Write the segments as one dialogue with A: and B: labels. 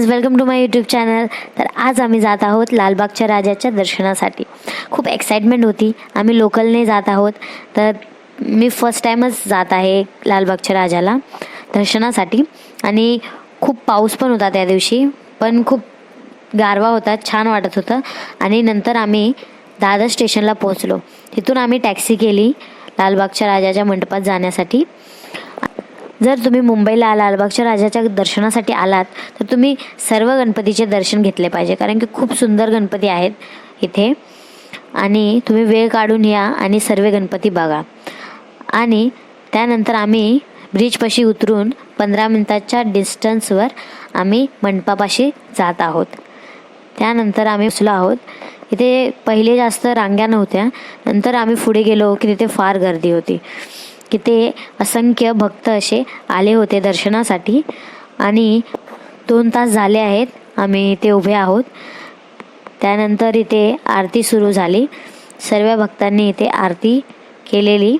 A: Guys, welcome to my YouTube channel. तर आज आम्ही जात आहोत लालबागच्या राजाच्या दर्शनासाठी। खूप एक्साइटमेंट होती। आम्ही लोकलने जात आहोत, तर मी फर्स्ट टाइमच जात आहे लालबागच्या राजाला दर्शनासाठी। आणि खूप पाऊस पण होता त्या दिवशी, पण खूप गारवा होता, छान वाटत होतं। आणि नंतर आम्ही दादर स्टेशनला पोहोचलो। तिथून आम्ही टॅक्सी केली लालबागच्या राजाच्या मंडपात जाण्यासाठी। जर तुम्ही मुंबईला लालबागच्या राजाच्या दर्शनासाठी आलात तर तुम्ही सर्व गणपतीचे दर्शन घेतले पाहिजे, कारण की खूप सुंदर गणपती आहेत इथे। आणि तुम्ही वेळ काढून या आणि सर्व गणपती बघा। आणि त्यानंतर आम्ही ब्रिजपाशी उतरून 15 मिनिटाच्या डिस्टन्सवर आम्ही मंडपापाशी जात आहोत। त्यानंतर आम्ही पोचलो आहोत। इथे पहिले जास्त रांगा नव्हत्या, नंतर आम्ही पुढे गेलो की तिथे फार गर्दी होती। तिथे असंख्य भक्त असे आले होते दर्शनासाठी। आणि 2 तास झाले आहेत आम्ही इथे उभे आहोत। त्यानंतर इथे आरती सुरू झाली। सर्व भक्तांनी इथे आरती केलेली।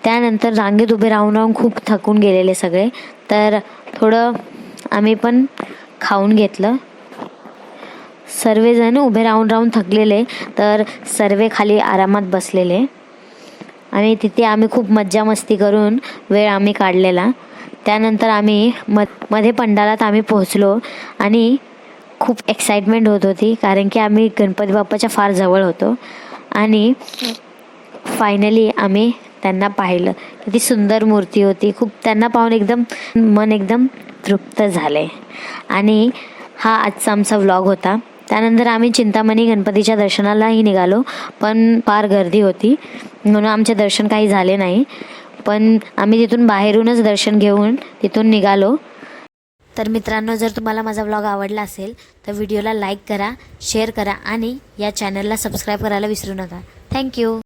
A: त्यानंतर रांगेत उभे राहून राहून खूप थकून गेलेले सगळे, तर थोडं आम्ही पण खाऊन घेतलं। सर्वजण उभे राहून राहून थकलेले, तर सर्व खाली आरामात बसलेले। आणि तिथे आम्ही खूप मज्जा मस्ती करून वेळ आम्ही काढलेला। त्यानंतर आम्ही मध्ये पंडालात आम्ही पोहोचलो आणि खूप एक्साइटमेंट होत होती, कारण की आम्ही गणपती बाप्पाच्या फार जवळ होतो। आणि फायनली आम्ही त्यांना पाहिलं। किती सुंदर मूर्ती होती, खूप त्यांना पाहून मन एकदम तृप्त झाले। आणि हा आजचा आमचा व्लॉग होता। त्यानंतर आम्ही चिंतामणी गणपतीच्या दर्शनालाही निघालो, पण फार गर्दी होती म्हणून आमचे दर्शन काही झाले नाही। पण आम्ही तिथून बाहेरूनच दर्शन घेऊन तिथून निघालो। तर मित्रांनो, जर तुम्हाला माझा व्लॉग आवडला असेल तर व्हिडिओला लाईक करा, शेअर करा आणि या चॅनलला सबस्क्राईब करायला विसरू नका। थँक्यू।